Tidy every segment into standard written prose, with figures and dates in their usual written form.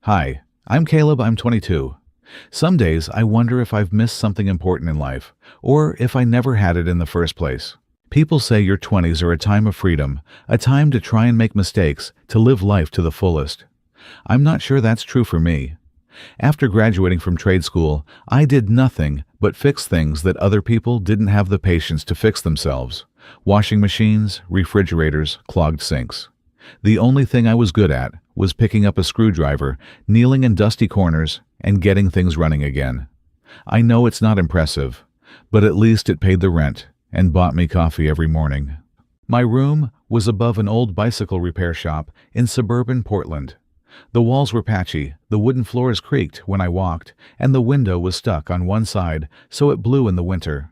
Hi, I'm Caleb, I'm 22. Some days I wonder if I've missed something important in life, or if I never had it in the first place. People say your 20s are a time of freedom, a time to try and make mistakes, to live life to the fullest. I'm not sure that's true for me. After graduating from trade school, I did nothing but fix things that other people didn't have the patience to fix themselves. Washing machines, refrigerators, clogged sinks. The only thing I was good at was picking up a screwdriver, kneeling in dusty corners, and getting things running again. I know it's not impressive, but at least it paid the rent and bought me coffee every morning. My room was above an old bicycle repair shop in suburban Portland. The walls were patchy, the wooden floors creaked when I walked, and the window was stuck on one side so it blew in the winter.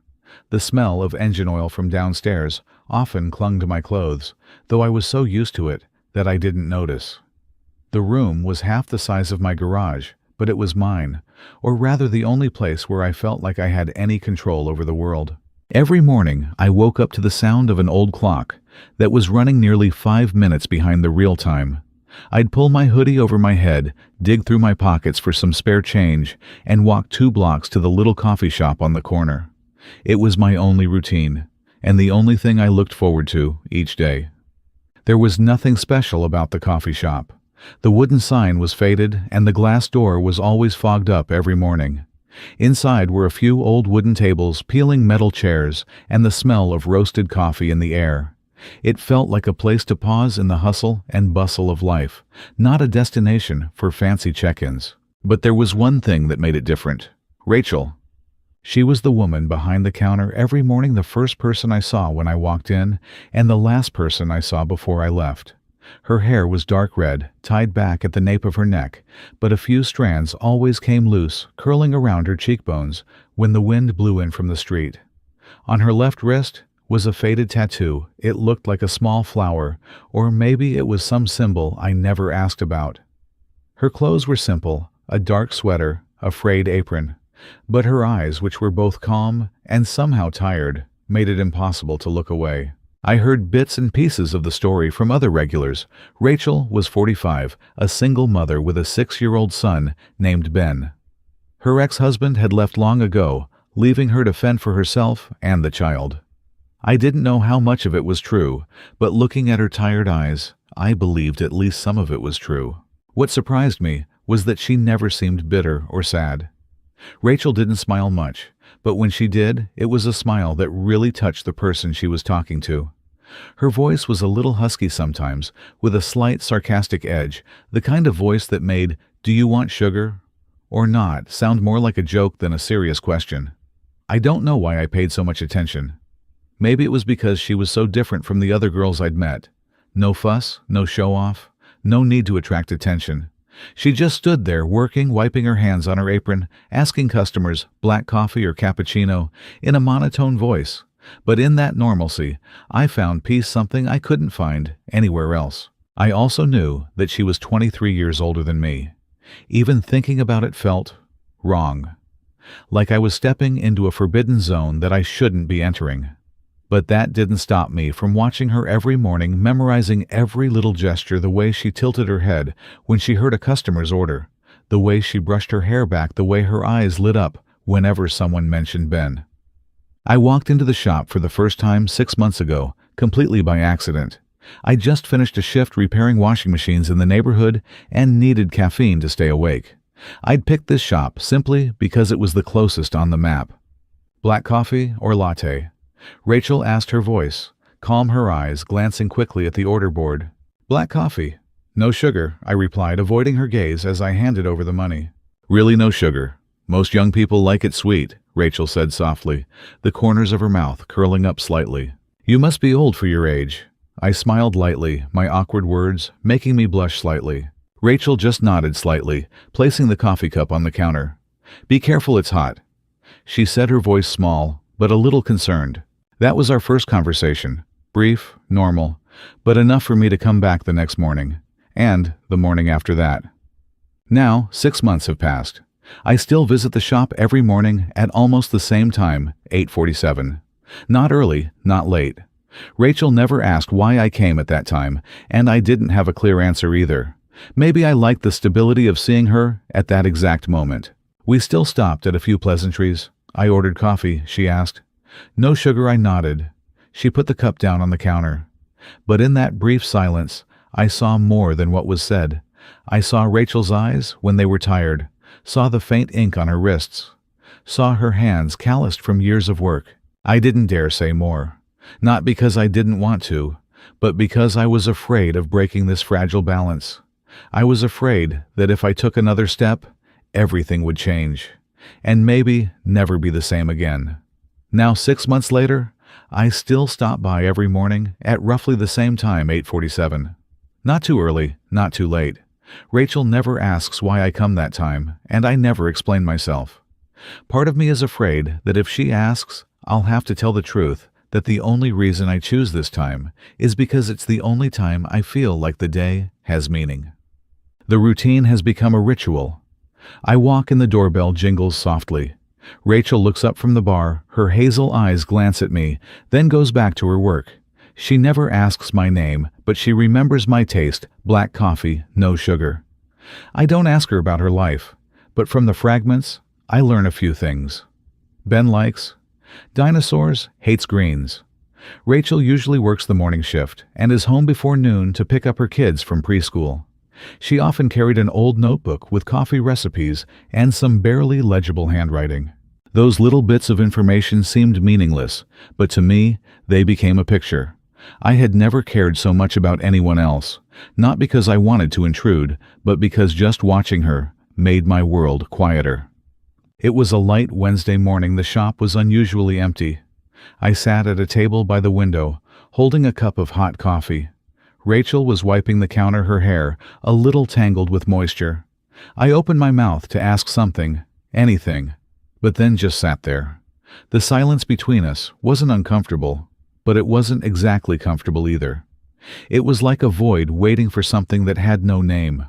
The smell of engine oil from downstairs often clung to my clothes, though I was so used to it that I didn't notice. The room was half the size of my garage, but it was mine, or rather the only place where I felt like I had any control over the world. Every morning I woke up to the sound of an old clock that was running nearly 5 minutes behind the real time. I'd pull my hoodie over my head, dig through my pockets for some spare change, and walk 2 blocks to the little coffee shop on the corner. It was my only routine, and the only thing I looked forward to each day. There was nothing special about the coffee shop. The wooden sign was faded, and the glass door was always fogged up every morning. Inside were a few old wooden tables, peeling metal chairs, and the smell of roasted coffee in the air. It felt like a place to pause in the hustle and bustle of life, not a destination for fancy check-ins. But there was one thing that made it different. Rachel. She was the woman behind the counter every morning, the first person I saw when I walked in, and the last person I saw before I left. Her hair was dark red, tied back at the nape of her neck, but a few strands always came loose, curling around her cheekbones when the wind blew in from the street. On her left wrist was a faded tattoo. It looked like a small flower, or maybe it was some symbol I never asked about. Her clothes were simple, a dark sweater, a frayed apron, but her eyes, which were both calm and somehow tired, made it impossible to look away. I heard bits and pieces of the story from other regulars. Rachel was 45, a single mother with a 6-year-old son named Ben. Her ex-husband had left long ago, leaving her to fend for herself and the child. I didn't know how much of it was true, but looking at her tired eyes, I believed at least some of it was true. What surprised me was that she never seemed bitter or sad. Rachel didn't smile much, but when she did, it was a smile that really touched the person she was talking to. Her voice was a little husky sometimes, with a slight sarcastic edge, the kind of voice that made "Do you want sugar?" or not sound more like a joke than a serious question. I don't know why I paid so much attention. Maybe it was because she was so different from the other girls I'd met. No fuss, no show-off, no need to attract attention. She just stood there working, wiping her hands on her apron, asking customers, black coffee or cappuccino, in a monotone voice. But in that normalcy, I found peace, something I couldn't find anywhere else. I also knew that she was 23 years older than me. Even thinking about it felt wrong. Like I was stepping into a forbidden zone that I shouldn't be entering. But that didn't stop me from watching her every morning, memorizing every little gesture, the way she tilted her head when she heard a customer's order, the way she brushed her hair back, the way her eyes lit up whenever someone mentioned Ben. I walked into the shop for the first time 6 months ago, completely by accident. I just finished a shift repairing washing machines in the neighborhood and needed caffeine to stay awake. I'd picked this shop simply because it was the closest on the map. Black coffee or latte? Rachel asked, her voice calm, her eyes glancing quickly at the order board. Black coffee. No sugar, I replied, avoiding her gaze as I handed over the money. Really, no sugar? Most young people like it sweet, Rachel said softly, the corners of her mouth curling up slightly. You must be old for your age. I smiled lightly, my awkward words making me blush slightly. Rachel just nodded slightly, placing the coffee cup on the counter. Be careful, it's hot. She said, her voice small, but a little concerned. That was our first conversation. Brief, normal, but enough for me to come back the next morning, and the morning after that. Now, 6 months have passed. I still visit the shop every morning at almost the same time, 8:47. Not early, not late. Rachel never asked why I came at that time, and I didn't have a clear answer either. Maybe I liked the stability of seeing her at that exact moment. We still stopped at a few pleasantries. I ordered coffee, she asked. No sugar, I nodded. She put the cup down on the counter. But in that brief silence, I saw more than what was said. I saw Rachel's eyes when they were tired, saw the faint ink on her wrists, saw her hands calloused from years of work. I didn't dare say more, not because I didn't want to, but because I was afraid of breaking this fragile balance. I was afraid that if I took another step, everything would change, and maybe never be the same again. Now, 6 months later, I still stop by every morning at roughly the same time, 8:47. Not too early, not too late. Rachel never asks why I come that time, and I never explain myself. Part of me is afraid that if she asks, I'll have to tell the truth, that the only reason I choose this time is because it's the only time I feel like the day has meaning. The routine has become a ritual. I walk and the doorbell jingles softly. Rachel looks up from the bar, her hazel eyes glance at me, then goes back to her work. She never asks my name, but she remembers my taste, black coffee, no sugar. I don't ask her about her life, but from the fragments, I learn a few things. Ben likes dinosaurs, hates greens. Rachel usually works the morning shift and is home before noon to pick up her kids from preschool. She often carried an old notebook with coffee recipes and some barely legible handwriting. Those little bits of information seemed meaningless, but to me, they became a picture. I had never cared so much about anyone else, not because I wanted to intrude, but because just watching her made my world quieter. It was a light Wednesday morning. The shop was unusually empty. I sat at a table by the window, holding a cup of hot coffee. Rachel was wiping the counter, her hair a little tangled with moisture. I opened my mouth to ask something, anything, but then just sat there. The silence between us wasn't uncomfortable, but it wasn't exactly comfortable either. It was like a void waiting for something that had no name.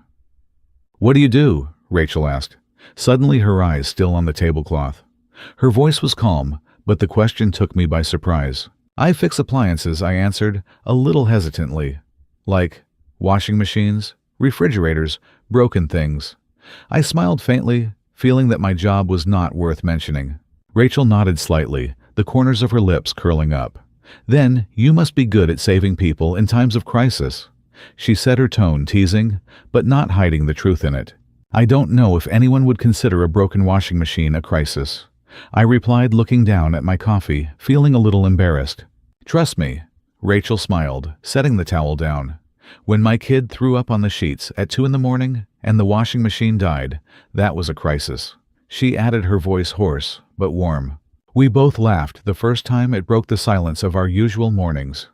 "What do you do?" Rachel asked, suddenly her eyes still on the tablecloth. Her voice was calm, but the question took me by surprise. "I fix appliances," I answered, a little hesitantly. "Like washing machines, refrigerators, broken things." I smiled faintly, feeling that my job was not worth mentioning. Rachel nodded slightly, the corners of her lips curling up. "Then you must be good at saving people in times of crisis." She said, her tone teasing, but not hiding the truth in it. "I don't know if anyone would consider a broken washing machine a crisis," I replied, looking down at my coffee, feeling a little embarrassed. "Trust me," Rachel smiled, setting the towel down. "When my kid threw up on the sheets at 2 a.m. and the washing machine died, that was a crisis." She added, her voice hoarse but warm. We both laughed the first time it broke the silence of our usual mornings.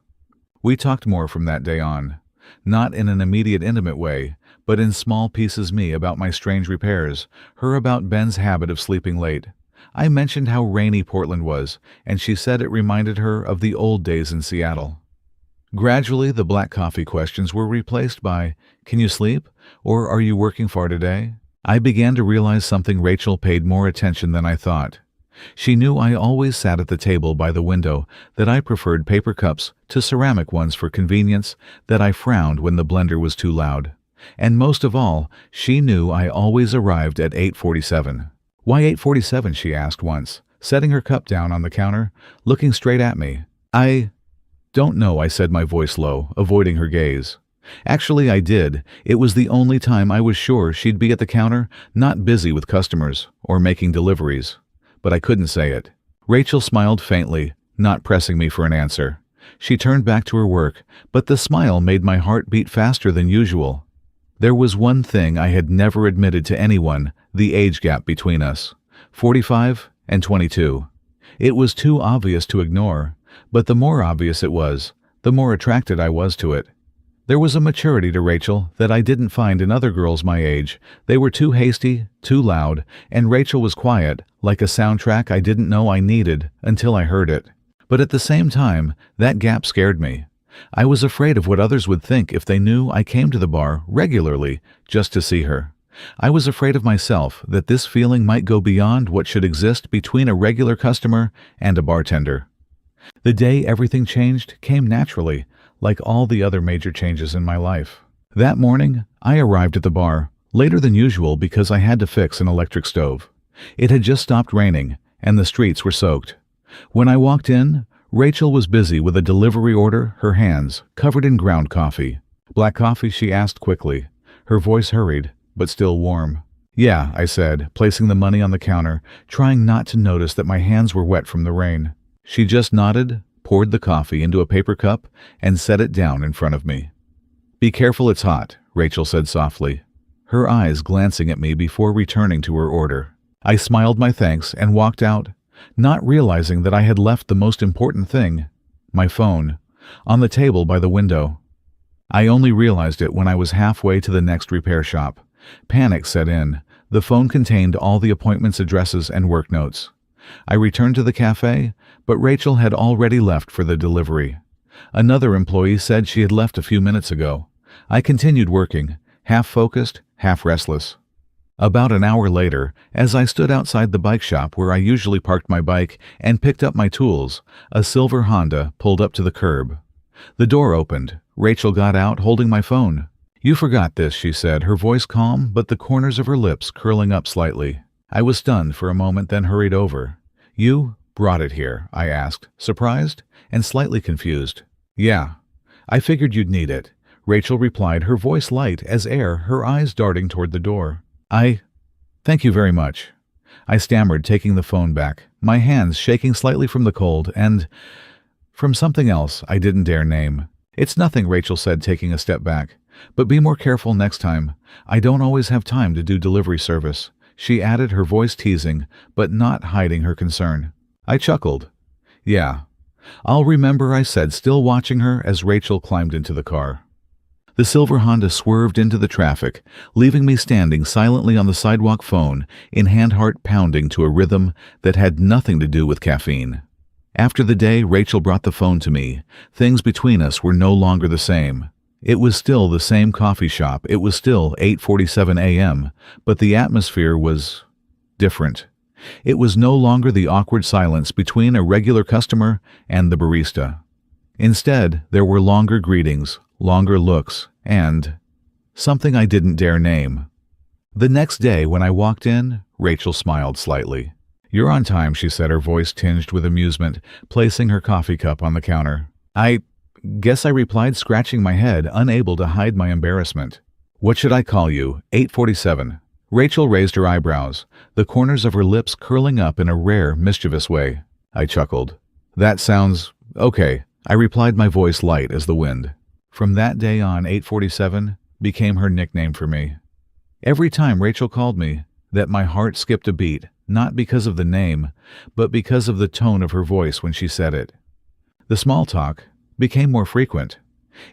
We talked more from that day on, not in an immediate intimate way, but in small pieces, me about my strange repairs, her about Ben's habit of sleeping late. I mentioned how rainy Portland was, and she said it reminded her of the old days in Seattle. Gradually, the black coffee questions were replaced by, "Can you sleep?" or "Are you working far today?" I began to realize something. Rachel paid more attention than I thought. She knew I always sat at the table by the window, that I preferred paper cups to ceramic ones for convenience, that I frowned when the blender was too loud. And most of all, she knew I always arrived at 8:47. "Why 8:47?" she asked once, setting her cup down on the counter, looking straight at me. "I don't know," I said, my voice low, avoiding her gaze. Actually, I did. It was the only time I was sure she'd be at the counter, not busy with customers or making deliveries. But I couldn't say it. Rachel smiled faintly, not pressing me for an answer. She turned back to her work, but the smile made my heart beat faster than usual. There was one thing I had never admitted to anyone, the age gap between us. 45 and 22. It was too obvious to ignore, but the more obvious it was, the more attracted I was to it. There was a maturity to Rachel that I didn't find in other girls my age. They were too hasty, too loud, and Rachel was quiet, like a soundtrack I didn't know I needed until I heard it. But at the same time, that gap scared me. I was afraid of what others would think if they knew I came to the bar regularly just to see her. I was afraid of myself, that this feeling might go beyond what should exist between a regular customer and a bartender. The day everything changed came naturally, like all the other major changes in my life. That morning, I arrived at the bar, later than usual because I had to fix an electric stove. It had just stopped raining, and the streets were soaked. When I walked in, Rachel was busy with a delivery order, her hands covered in ground coffee. "Black coffee?" she asked quickly. Her voice hurried, but still warm. "Yeah," I said, placing the money on the counter, trying not to notice that my hands were wet from the rain. She just nodded, poured the coffee into a paper cup, and set it down in front of me. "Be careful, it's hot," Rachel said softly, her eyes glancing at me before returning to her order. I smiled my thanks and walked out, not realizing that I had left the most important thing, my phone, on the table by the window. I only realized it when I was halfway to the next repair shop. Panic set in. The phone contained all the appointments' addresses and work notes. I returned to the cafe, but Rachel had already left for the delivery. Another employee said she had left a few minutes ago. I continued working, half focused, half restless. About an hour later, as I stood outside the bike shop where I usually parked my bike and picked up my tools, a silver Honda pulled up to the curb. The door opened. Rachel got out, holding my phone. "You forgot this," she said, her voice calm, but the corners of her lips curling up slightly. I was stunned for a moment, then hurried over. "You brought it here?" I asked, surprised and slightly confused. "Yeah. I figured you'd need it," Rachel replied, her voice light as air, her eyes darting toward the door. Thank you very much." I stammered, taking the phone back, my hands shaking slightly from the cold and from something else I didn't dare name. "It's nothing," Rachel said, taking a step back. "But be more careful next time. I don't always have time to do delivery service," she added, her voice teasing, but not hiding her concern. I chuckled. "Yeah. I'll remember," I said, still watching her as Rachel climbed into the car. The silver Honda swerved into the traffic, leaving me standing silently on the sidewalk, phone in hand, heart pounding to a rhythm that had nothing to do with caffeine. After the day Rachel brought the phone to me, things between us were no longer the same. It was still the same coffee shop, it was still 8:47 a.m., but the atmosphere was different. It was no longer the awkward silence between a regular customer and the barista. Instead, there were longer greetings, longer looks, and something I didn't dare name. The next day when I walked in, Rachel smiled slightly. "You're on time," she said, her voice tinged with amusement, placing her coffee cup on the counter. "I guess," I replied, scratching my head, unable to hide my embarrassment. "What should I call you? 8:47. Rachel raised her eyebrows, the corners of her lips curling up in a rare, mischievous way. I chuckled. "That sounds okay," I replied, my voice light as the wind. From that day on, 8:47 became her nickname for me. Every time Rachel called me, that my heart skipped a beat, not because of the name, but because of the tone of her voice when she said it. The small talk became more frequent.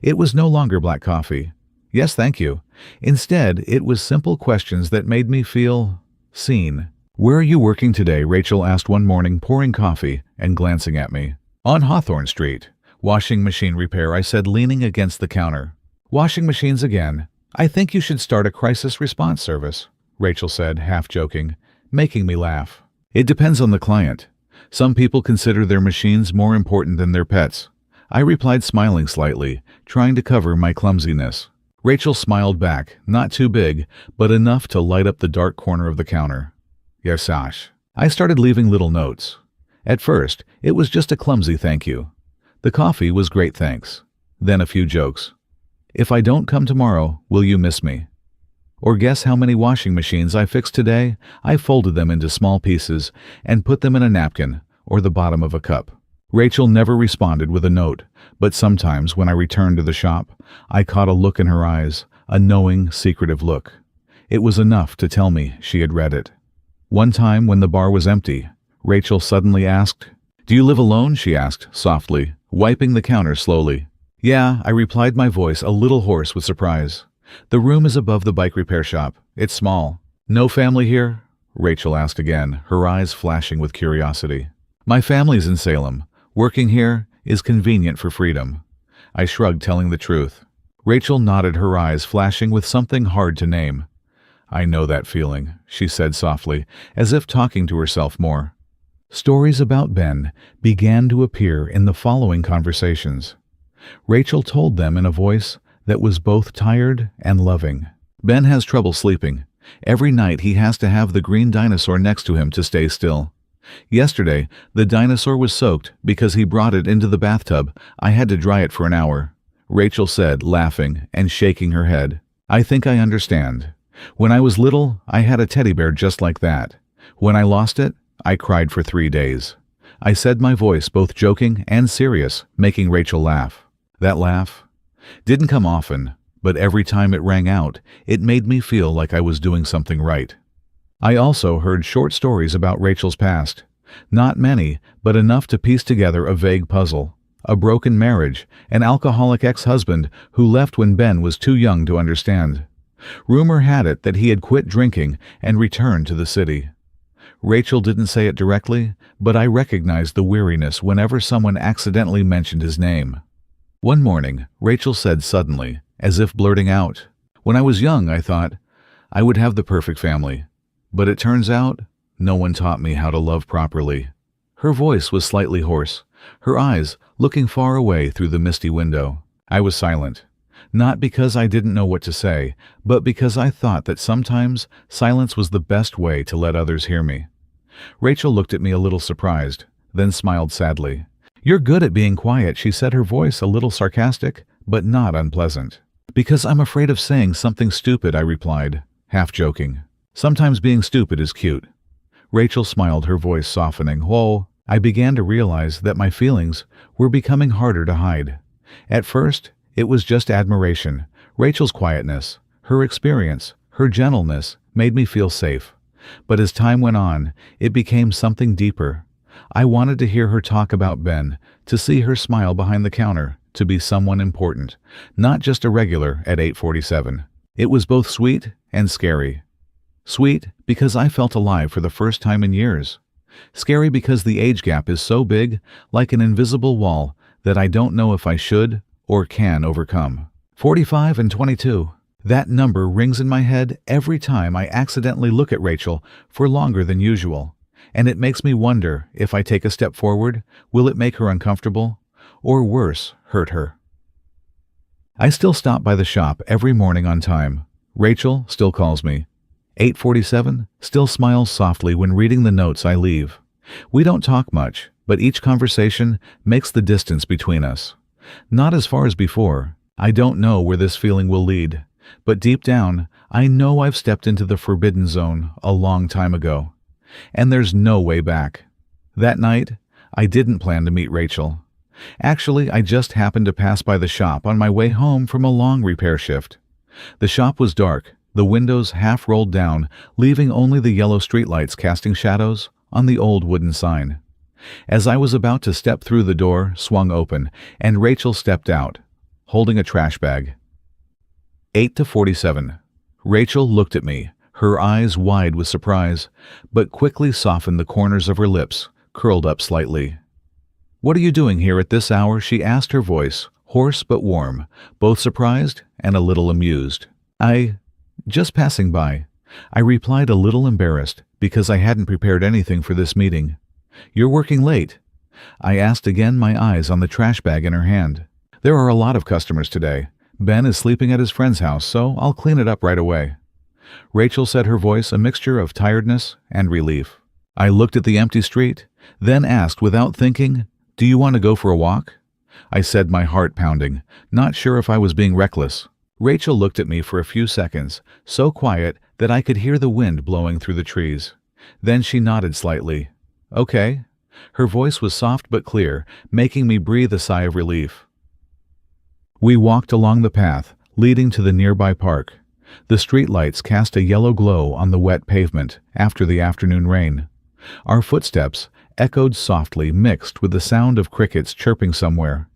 It was no longer black coffee. Yes, thank you. Instead, it was simple questions that made me feel seen. "Where are you working today?" Rachel asked one morning, pouring coffee and glancing at me. "On Hawthorne Street. Washing machine repair," I said, leaning against the counter. "Washing machines again? I think you should start a crisis response service," Rachel said, half joking, making me laugh. "It depends on the client. Some people consider their machines more important than their pets," I replied, smiling slightly, trying to cover my clumsiness. Rachel smiled back, not too big, but enough to light up the dark corner of the counter. "Yes, Sash." I started leaving little notes. At first, it was just a clumsy thank you. The coffee was great, thanks. Then a few jokes. "If I don't come tomorrow, will you miss me?" Or guess how many washing machines I fixed today? I folded them into small pieces and put them in a napkin or the bottom of a cup. Rachel never responded with a note, but sometimes when I returned to the shop, I caught a look in her eyes, a knowing, secretive look. It was enough to tell me she had read it. One time when the bar was empty, Rachel suddenly asked, "Do you live alone?" she asked, softly, wiping the counter slowly. "Yeah," I replied, my voice a little hoarse with surprise. "The room is above the bike repair shop. It's small." "No family here?" Rachel asked again, her eyes flashing with curiosity. "My family's in Salem. Working here is convenient for freedom." I shrugged, telling the truth. Rachel nodded, her eyes flashing with something hard to name. "I know that feeling," she said softly, as if talking to herself more. Stories about Ben began to appear in the following conversations. Rachel told them in a voice that was both tired and loving. Ben has trouble sleeping. Every night he has to have the green dinosaur next to him to stay still. Yesterday, the dinosaur was soaked because he brought it into the bathtub. I had to dry it for an hour. Rachel said, laughing and shaking her head. I think I understand. When I was little, I had a teddy bear just like that. When I lost it, I cried for 3 days. I said, my voice both joking and serious, making Rachel laugh. That laugh didn't come often, but every time it rang out, it made me feel like I was doing something right. I also heard short stories about Rachel's past. Not many, but enough to piece together a vague puzzle. A broken marriage, an alcoholic ex-husband who left when Ben was too young to understand. Rumor had it that he had quit drinking and returned to the city. Rachel didn't say it directly, but I recognized the weariness whenever someone accidentally mentioned his name. One morning, Rachel said suddenly, as if blurting out, "When I was young, I thought I would have the perfect family. But it turns out, no one taught me how to love properly." Her voice was slightly hoarse, her eyes looking far away through the misty window. I was silent. Not because I didn't know what to say, but because I thought that sometimes silence was the best way to let others hear me. Rachel looked at me a little surprised, then smiled sadly. "You're good at being quiet," she said, her voice a little sarcastic, but not unpleasant. "Because I'm afraid of saying something stupid," I replied, half joking. "Sometimes being stupid is cute." Rachel smiled, her voice softening. Whoa, I began to realize that my feelings were becoming harder to hide. At first, it was just admiration. Rachel's quietness, her experience, her gentleness made me feel safe. But as time went on, it became something deeper. I wanted to hear her talk about Ben, to see her smile behind the counter, to be someone important, not just a regular at 8:47. It was both sweet and scary. Sweet because I felt alive for the first time in years. Scary because the age gap is so big, like an invisible wall, that I don't know if I should or can overcome. 45 and 22. That number rings in my head every time I accidentally look at Rachel for longer than usual, and it makes me wonder if I take a step forward, will it make her uncomfortable, or worse, hurt her? I still stop by the shop every morning on time. Rachel still calls me. 8:47 still smiles softly when reading the notes I leave. We don't talk much, but each conversation makes the distance between us. Not as far as before. I don't know where this feeling will lead, but deep down, I know I've stepped into the forbidden zone a long time ago, and there's no way back. That night, I didn't plan to meet Rachel. Actually, I just happened to pass by the shop on my way home from a long repair shift. The shop was dark, the windows half rolled down, leaving only the yellow streetlights casting shadows on the old wooden sign. As I was about to step through, the door swung open, and Rachel stepped out, holding a trash bag. 8:47. Rachel looked at me, her eyes wide with surprise, but quickly softened the corners of her lips, curled up slightly. "What are you doing here at this hour?" she asked, her voice hoarse but warm, both surprised and a little amused. Just passing by." I replied, a little embarrassed, because I hadn't prepared anything for this meeting. "You're working late?" I asked again, my eyes on the trash bag in her hand. "There are a lot of customers today. Ben is sleeping at his friend's house, so I'll clean it up right away." Rachel said, her voice a mixture of tiredness and relief. I looked at the empty street, then asked without thinking, "Do you want to go for a walk?" I said, my heart pounding, not sure if I was being reckless. Rachel looked at me for a few seconds, so quiet that I could hear the wind blowing through the trees. Then she nodded slightly. "Okay." Her voice was soft but clear, making me breathe a sigh of relief. We walked along the path, leading to the nearby park. The streetlights cast a yellow glow on the wet pavement after the afternoon rain. Our footsteps echoed softly, mixed with the sound of crickets chirping somewhere.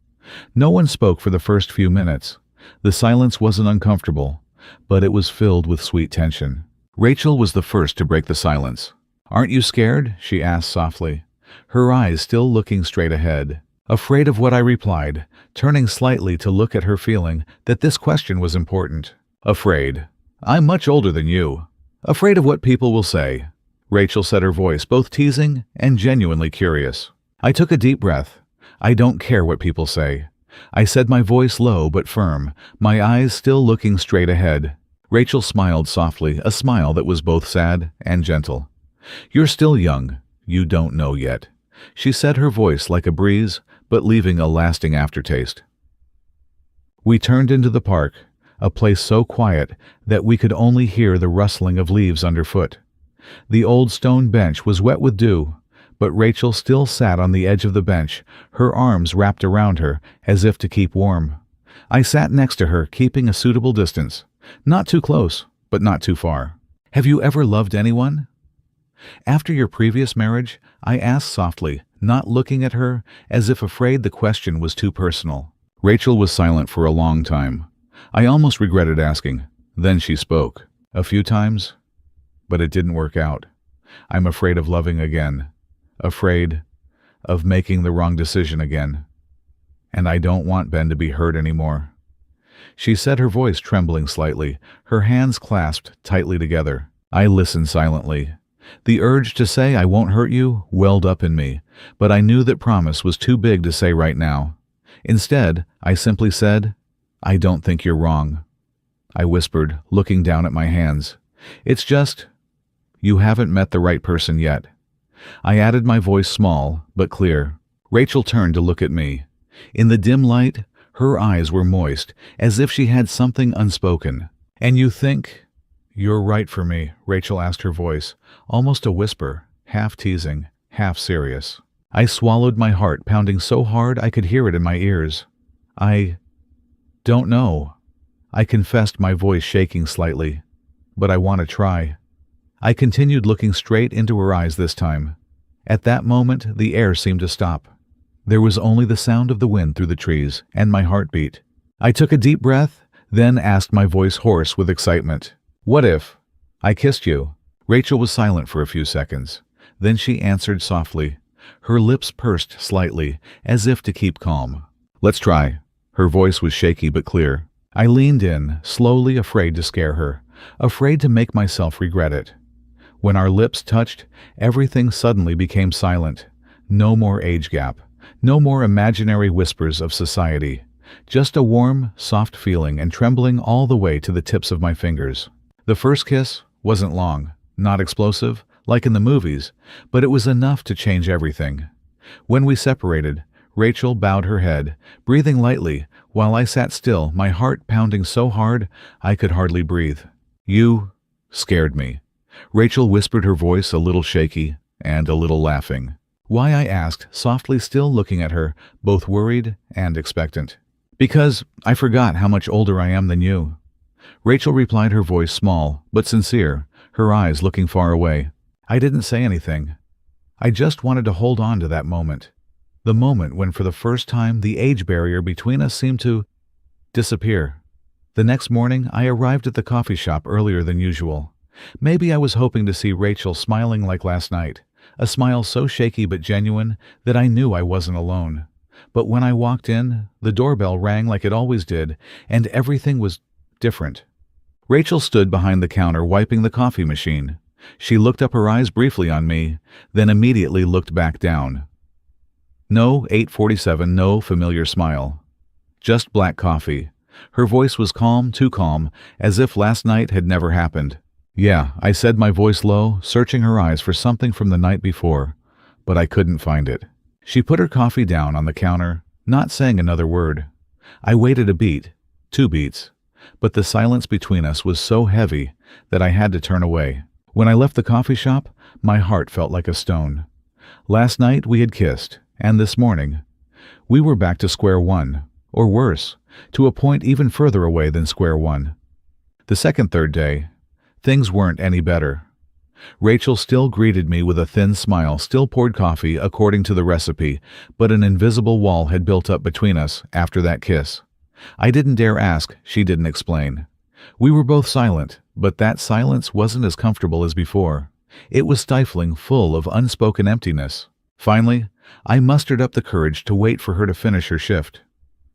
No one spoke for the first few minutes. The silence wasn't uncomfortable, but it was filled with sweet tension. Rachel was the first to break the silence. "Aren't you scared?" she asked softly, her eyes still looking straight ahead. "Afraid of what?" I replied, turning slightly to look at her, feeling that this question was important. "Afraid. I'm much older than you. Afraid of what people will say." Rachel said, her voice both teasing and genuinely curious. I took a deep breath. I don't care what people say. I said, my voice low but firm, my eyes still looking straight ahead. Rachel smiled softly, a smile that was both sad and gentle. "You're still young. You don't know yet," she said, her voice like a breeze, but leaving a lasting aftertaste. We turned into the park, a place so quiet that we could only hear the rustling of leaves underfoot. The old stone bench was wet with dew, but Rachel still sat on the edge of the bench, her arms wrapped around her as if to keep warm. I sat next to her, keeping a suitable distance. Not too close, but not too far. "Have you ever loved anyone?" "After your previous marriage?" I asked softly, not looking at her, as if afraid the question was too personal. Rachel was silent for a long time. I almost regretted asking. Then she spoke. "A few times, but it didn't work out. I'm afraid of loving again. Afraid of making the wrong decision again. And I don't want Ben to be hurt anymore." She said, her voice trembling slightly, her hands clasped tightly together. I listened silently. The urge to say I won't hurt you welled up in me, but I knew that promise was too big to say right now. Instead, I simply said, "I don't think you're wrong." I whispered, looking down at my hands. "It's just, you haven't met the right person yet." I added, my voice small but clear. Rachel turned to look at me. In the dim light, her eyes were moist, as if she had something unspoken. "And you think you're right for me?" Rachel asked, her voice almost a whisper, half teasing, half serious. I swallowed, my heart pounding so hard I could hear it in my ears. "I don't know," I confessed, my voice shaking slightly. "But I want to try." I continued, looking straight into her eyes this time. At that moment, the air seemed to stop. There was only the sound of the wind through the trees and my heartbeat. I took a deep breath, then asked, my voice hoarse with excitement, "What if I kissed you?" Rachel was silent for a few seconds. Then she answered softly. Her lips pursed slightly, as if to keep calm. "Let's try." Her voice was shaky but clear. I leaned in, slowly, afraid to scare her, afraid to make myself regret it. When our lips touched, everything suddenly became silent. No more age gap. No more imaginary whispers of society. Just a warm, soft feeling and trembling all the way to the tips of my fingers. The first kiss wasn't long, not explosive, like in the movies, but it was enough to change everything. When we separated, Rachel bowed her head, breathing lightly, while I sat still, my heart pounding so hard I could hardly breathe. "You scared me," Rachel whispered, her voice a little shaky and a little laughing. "Why?" I asked, softly, still looking at her, both worried and expectant. "Because I forgot how much older I am than you," Rachel replied, her voice small but sincere, her eyes looking far away. I didn't say anything. I just wanted to hold on to that moment. The moment when for the first time the age barrier between us seemed to disappear. The next morning I arrived at the coffee shop earlier than usual. Maybe I was hoping to see Rachel smiling like last night, a smile so shaky but genuine that I knew I wasn't alone. But when I walked in, the doorbell rang like it always did, and everything was different. Rachel stood behind the counter wiping the coffee machine. She looked up, her eyes briefly on me, then immediately looked back down. No 8:47, no familiar smile. Just black coffee. Her voice was calm, too calm, as if last night had never happened. "Yeah," I said, my voice low, searching her eyes for something from the night before, but I couldn't find it. She put her coffee down on the counter, not saying another word. I waited a beat, 2 beats, but the silence between us was so heavy that I had to turn away. When I left the coffee shop, my heart felt like a stone. Last night we had kissed, and this morning we were back to square one, or worse, to a point even further away than square one. The third day, things weren't any better. Rachel still greeted me with a thin smile, still poured coffee according to the recipe, but an invisible wall had built up between us after that kiss. I didn't dare ask, she didn't explain. We were both silent, but that silence wasn't as comfortable as before. It was stifling, full of unspoken emptiness. Finally, I mustered up the courage to wait for her to finish her shift.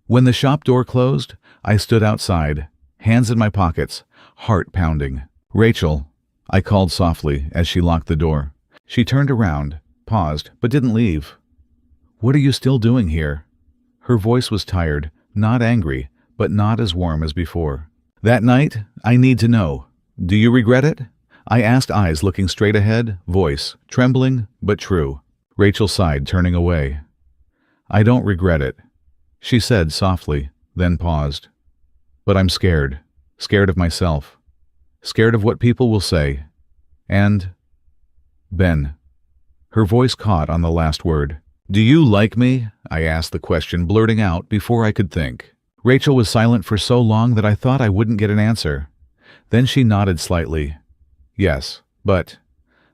When the shop door closed, I stood outside, hands in my pockets, heart pounding. "Rachel," I called softly as she locked the door. She turned around, paused, but didn't leave. "What are you still doing here?" Her voice was tired, not angry, but not as warm as before. That night, I need to know. Do you regret it? I asked, eyes looking straight ahead, voice trembling but true. Rachel sighed, turning away. I don't regret it, she said softly, then paused. But I'm scared. Scared of myself. Scared of what people will say. And Ben. Her voice caught on the last word. Do you like me? I asked the question, blurting out before I could think. Rachel was silent for so long that I thought I wouldn't get an answer. Then she nodded slightly. Yes, but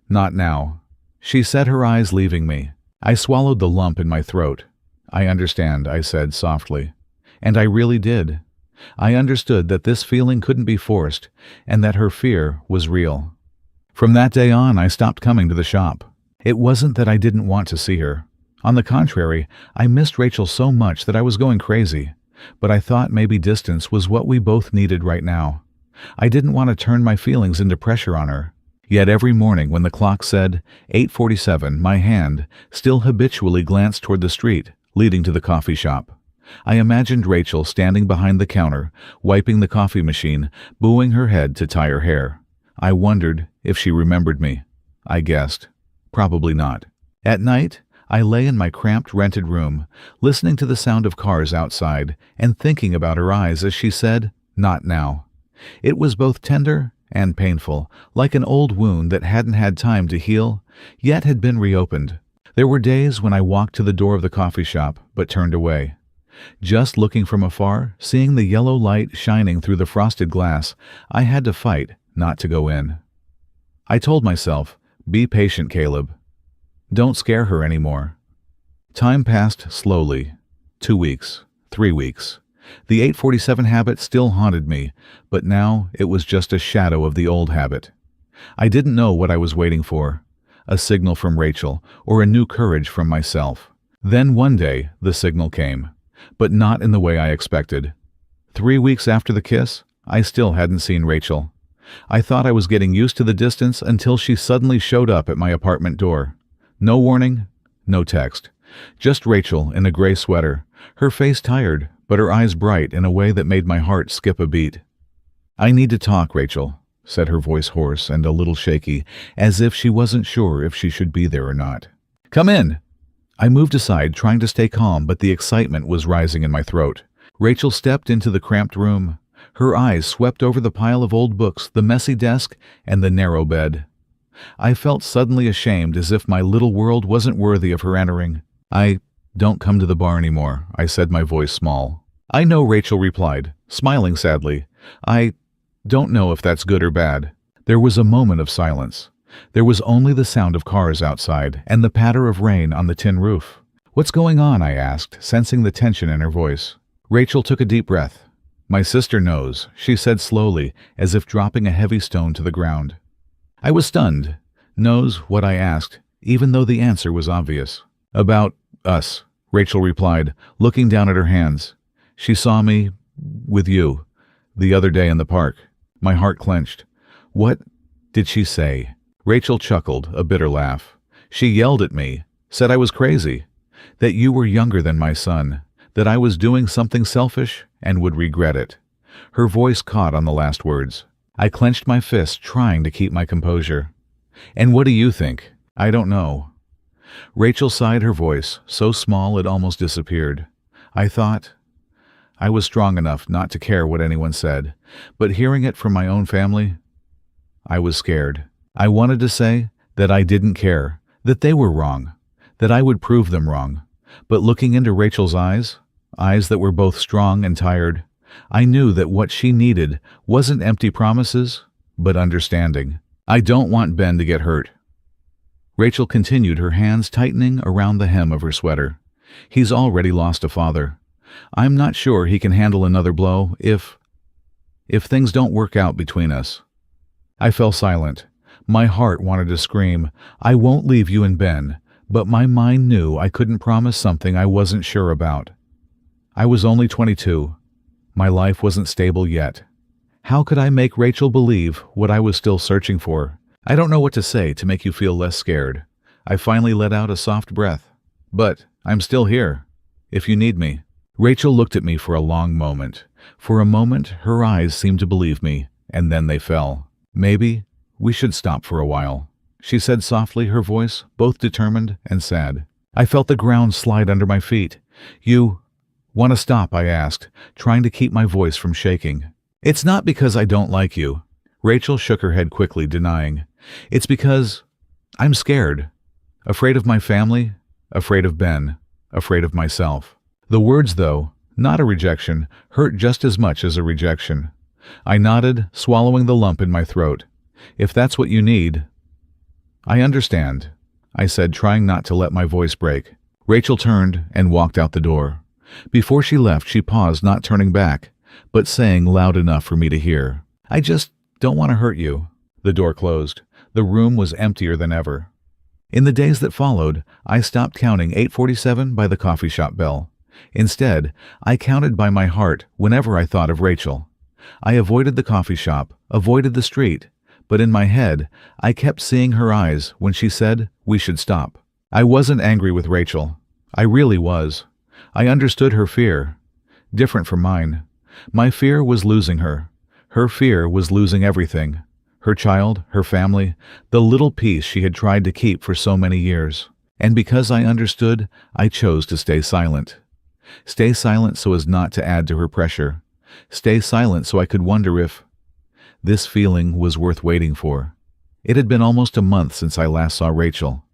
not now. She said, her eyes leaving me. I swallowed the lump in my throat. I understand, I said softly. And I really did. I understood that this feeling couldn't be forced, and that her fear was real. From that day on, I stopped coming to the shop. It wasn't that I didn't want to see her. On the contrary, I missed Rachel so much that I was going crazy. But I thought maybe distance was what we both needed right now. I didn't want to turn my feelings into pressure on her. Yet every morning when the clock said 8:47, my hand still habitually glanced toward the street leading to the coffee shop. I imagined Rachel standing behind the counter, wiping the coffee machine, bowing her head to tie her hair. I wondered if she remembered me. I guessed. Probably not. At night, I lay in my cramped rented room, listening to the sound of cars outside and thinking about her eyes as she said, "Not now." It was both tender and painful, like an old wound that hadn't had time to heal, yet had been reopened. There were days when I walked to the door of the coffee shop, but turned away. Just looking from afar, seeing the yellow light shining through the frosted glass, I had to fight not to go in. I told myself, be patient, Caleb. Don't scare her anymore. Time passed slowly. 2 weeks, 3 weeks. The 8:47 habit still haunted me, but now it was just a shadow of the old habit. I didn't know what I was waiting for, a signal from Rachel or a new courage from myself. Then one day the signal came, but not in the way I expected. 3 weeks after the kiss, I still hadn't seen Rachel. I thought I was getting used to the distance until she suddenly showed up at my apartment door. No warning, no text. Just Rachel in a gray sweater, her face tired, but her eyes bright in a way that made my heart skip a beat. I need to talk, Rachel, said her voice hoarse and a little shaky, as if she wasn't sure if she should be there or not. Come in! I moved aside, trying to stay calm, but the excitement was rising in my throat. Rachel stepped into the cramped room. Her eyes swept over the pile of old books, the messy desk, and the narrow bed. I felt suddenly ashamed, as if my little world wasn't worthy of her entering. I don't come to the bar anymore, I said, my voice small. I know, Rachel replied, smiling sadly. I don't know if that's good or bad. There was a moment of silence. There was only the sound of cars outside and the patter of rain on the tin roof. What's going on? I asked, sensing the tension in her voice. Rachel took a deep breath. My sister knows, she said slowly, as if dropping a heavy stone to the ground. I was stunned. Knows what I asked, even though the answer was obvious. About us, Rachel replied, looking down at her hands. She saw me with you the other day in the park. My heart clenched. What did she say? Rachel chuckled, a bitter laugh. She yelled at me, said I was crazy, that you were younger than my son, that I was doing something selfish and would regret it. Her voice caught on the last words. I clenched my fist, trying to keep my composure. And what do you think? I don't know. Rachel sighed, her voice so small it almost disappeared. I thought I was strong enough not to care what anyone said, but hearing it from my own family, I was scared. I wanted to say that I didn't care, that they were wrong, that I would prove them wrong. But looking into Rachel's eyes that were both strong and tired, I knew that what she needed wasn't empty promises, but understanding. I don't want Ben to get hurt. Rachel continued, her hands tightening around the hem of her sweater. He's already lost a father. I'm not sure he can handle another blow if things don't work out between us. I fell silent. My heart wanted to scream, I won't leave you and Ben, but my mind knew I couldn't promise something I wasn't sure about. I was only 22. My life wasn't stable yet. How could I make Rachel believe what I was still searching for? I don't know what to say to make you feel less scared. I finally let out a soft breath. But I'm still here, if you need me. Rachel looked at me for a long moment. For a moment, her eyes seemed to believe me, and then they fell. "Maybe we should stop for a while," she said softly, her voice both determined and sad. I felt the ground slide under my feet. "You want to stop?" I asked, trying to keep my voice from shaking. "It's not because I don't like you." Rachel shook her head quickly, denying. "It's because I'm scared. Afraid of my family, afraid of Ben, afraid of myself." The words, though not a rejection, hurt just as much as a rejection. I nodded, swallowing the lump in my throat. "If that's what you need, I understand," I said, trying not to let my voice break. Rachel turned and walked out the door. Before she left, she paused, not turning back, but saying loud enough for me to hear, "I just don't want to hurt you." The door closed. The room was emptier than ever. In the days that followed, I stopped counting 8:47 by the coffee shop bell. Instead, I counted by my heart whenever I thought of Rachel. I avoided the coffee shop, avoided the street, but in my head, I kept seeing her eyes when she said we should stop. I wasn't angry with Rachel. I really was. I understood her fear. Different from mine. My fear was losing her. Her fear was losing everything. Her child, her family, the little piece she had tried to keep for so many years. And because I understood, I chose to stay silent. Stay silent so as not to add to her pressure. Stay silent so I could wonder if this feeling was worth waiting for. It had been almost a month since I last saw Rachel.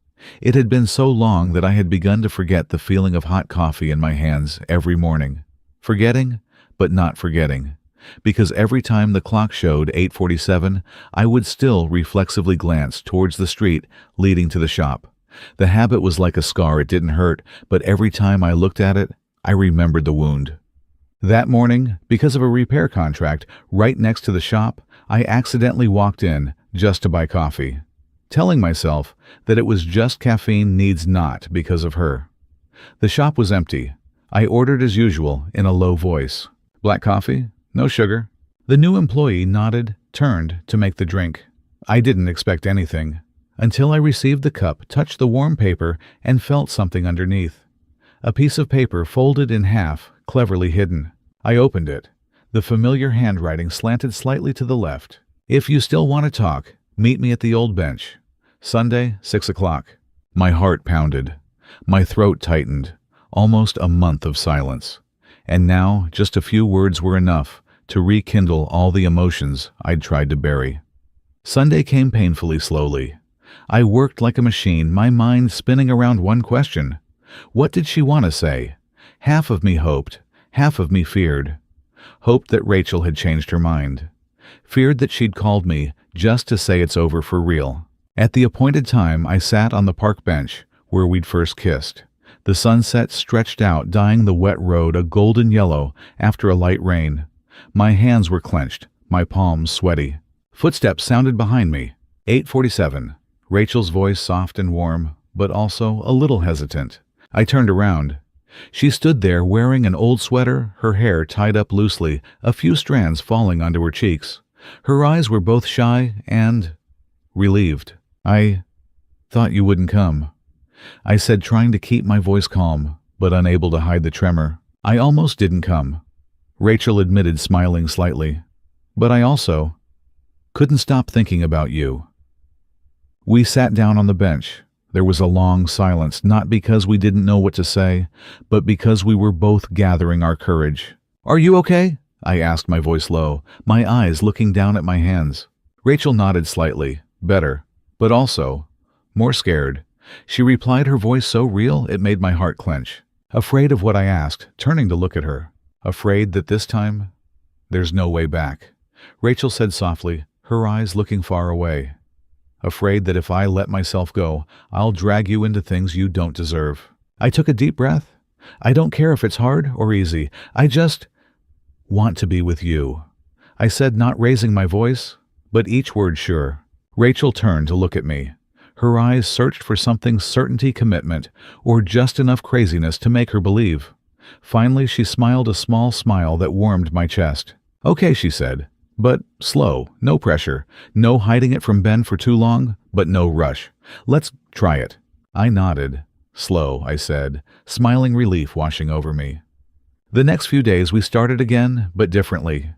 It had been so long that I had begun to forget the feeling of hot coffee in my hands every morning. Forgetting, but not forgetting. Because every time the clock showed 8:47, I would still reflexively glance towards the street leading to the shop. The habit was like a scar. It didn't hurt, but every time I looked at it, I remembered the wound. That morning, because of a repair contract right next to the shop, I accidentally walked in just to buy coffee, telling myself that it was just caffeine needs not because of her. The shop was empty. I ordered as usual in a low voice. "Black coffee? No sugar?" The new employee nodded, turned to make the drink. I didn't expect anything, until I received the cup, touched the warm paper, and felt something underneath. A piece of paper folded in half, cleverly hidden. I opened it. The familiar handwriting slanted slightly to the left. "If you still want to talk, meet me at the old bench. Sunday, 6 o'clock. My heart pounded. My throat tightened. Almost a month of silence. And now just a few words were enough to rekindle all the emotions I'd tried to bury. Sunday came painfully slowly. I worked like a machine, my mind spinning around one question. What did she want to say? Half of me hoped, half of me feared. Hoped that Rachel had changed her mind. Feared that she'd called me just to say it's over for real. At the appointed time, I sat on the park bench where we'd first kissed. The sunset stretched out, dyeing the wet road a golden yellow after a light rain. My hands were clenched, my palms sweaty. Footsteps sounded behind me. 8:47. Rachel's voice soft and warm, but also a little hesitant. I turned around. She stood there wearing an old sweater, her hair tied up loosely, a few strands falling onto her cheeks. Her eyes were both shy and relieved. "I thought you wouldn't come," I said, trying to keep my voice calm, but unable to hide the tremor. "I almost didn't come," Rachel admitted, smiling slightly. "But I also couldn't stop thinking about you." We sat down on the bench. There was a long silence, not because we didn't know what to say, but because we were both gathering our courage. "Are you okay?" I asked, my voice low, my eyes looking down at my hands. Rachel nodded slightly. Better, but also more scared. She replied, her voice so real it made my heart clench. Afraid of what I asked, turning to look at her. Afraid that this time, there's no way back. Rachel said softly, her eyes looking far away. Afraid that if I let myself go, I'll drag you into things you don't deserve. I took a deep breath. I don't care if it's hard or easy. I just want to be with you. I said, not raising my voice, but each word sure. Rachel turned to look at me. Her eyes searched for something, certainty, commitment, or just enough craziness to make her believe. Finally, she smiled a small smile that warmed my chest. Okay, she said, but slow, no pressure, no hiding it from Ben for too long, but no rush. Let's try it. I nodded. Slow, I said, smiling relief washing over me. The next few days we started again, but differently.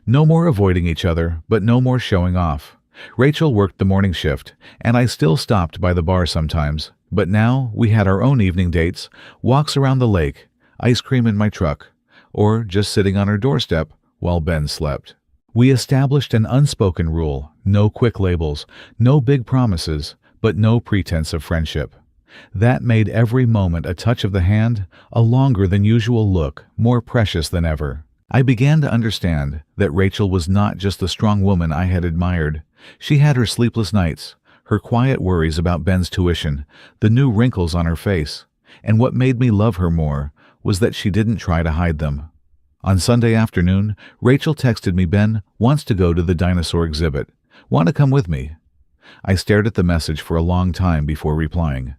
No more avoiding each other, but no more showing off. Rachel worked the morning shift, and I still stopped by the bar sometimes, but now we had our own evening dates, walks around the lake, ice cream in my truck, or just sitting on her doorstep while Ben slept. We established an unspoken rule: no quick labels, no big promises, but no pretense of friendship. That made every moment a touch of the hand, a longer than usual look, more precious than ever. I began to understand that Rachel was not just the strong woman I had admired. She had her sleepless nights, her quiet worries about Ben's tuition, the new wrinkles on her face, and what made me love her more was that she didn't try to hide them. On Sunday afternoon, Rachel texted me, "Ben wants to go to the dinosaur exhibit. Want to come with me?" I stared at the message for a long time before replying.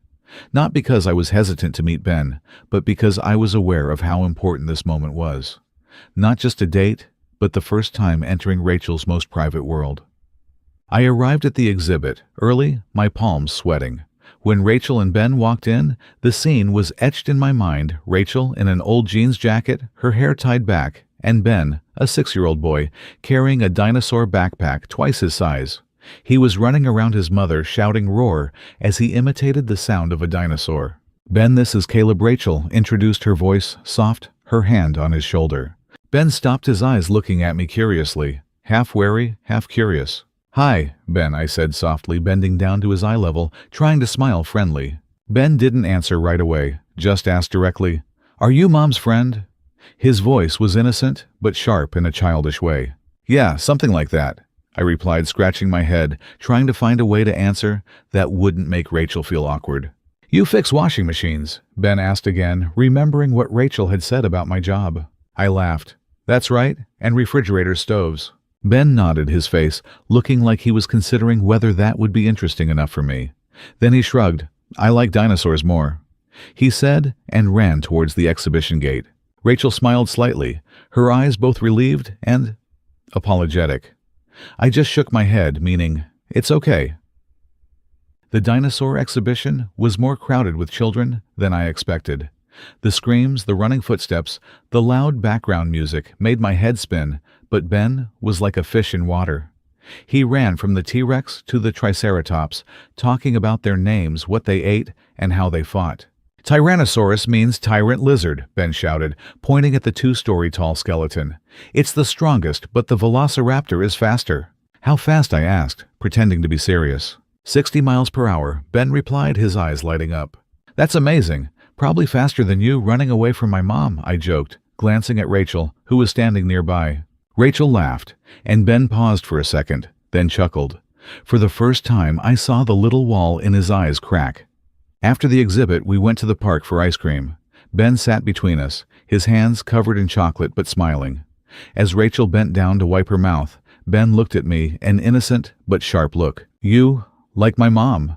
Not because I was hesitant to meet Ben, but because I was aware of how important this moment was. Not just a date, but the first time entering Rachel's most private world. I arrived at the exhibit early, my palms sweating. When Rachel and Ben walked in, the scene was etched in my mind: Rachel in an old jeans jacket, her hair tied back, and Ben, a 6-year-old boy, carrying a dinosaur backpack twice his size. He was running around his mother shouting "roar" as he imitated the sound of a dinosaur. "Ben, this is Caleb," Rachel introduced, her voice soft, her hand on his shoulder. Ben stopped, his eyes looking at me curiously, half wary, half curious. "Hi, Ben," I said softly, bending down to his eye level, trying to smile friendly. Ben didn't answer right away, just asked directly, "Are you Mom's friend?" His voice was innocent, but sharp in a childish way. "Yeah, something like that," I replied, scratching my head, trying to find a way to answer that wouldn't make Rachel feel awkward. "You fix washing machines?" Ben asked again, remembering what Rachel had said about my job. I laughed. "That's right, and refrigerator stoves." Ben nodded, his face looking like he was considering whether that would be interesting enough for me. Then he shrugged. "I like dinosaurs more," he said, and ran towards the exhibition gate. Rachel smiled slightly, her eyes both relieved and apologetic. I just shook my head, meaning, "It's okay." The dinosaur exhibition was more crowded with children than I expected. The screams, the running footsteps, the loud background music made my head spin, but Ben was like a fish in water. He ran from the T-Rex to the Triceratops, talking about their names, what they ate, and how they fought. "Tyrannosaurus means tyrant lizard," Ben shouted, pointing at the 2-story tall skeleton. "It's the strongest, but the velociraptor is faster." "How fast?" I asked, pretending to be serious. 60 miles per hour, Ben replied, his eyes lighting up. "That's amazing. Probably faster than you running away from my mom," I joked, glancing at Rachel, who was standing nearby. Rachel laughed, and Ben paused for a second, then chuckled. For the first time, I saw the little wall in his eyes crack. After the exhibit, we went to the park for ice cream. Ben sat between us, his hands covered in chocolate but smiling. As Rachel bent down to wipe her mouth, Ben looked at me, an innocent but sharp look. "You, like my mom?"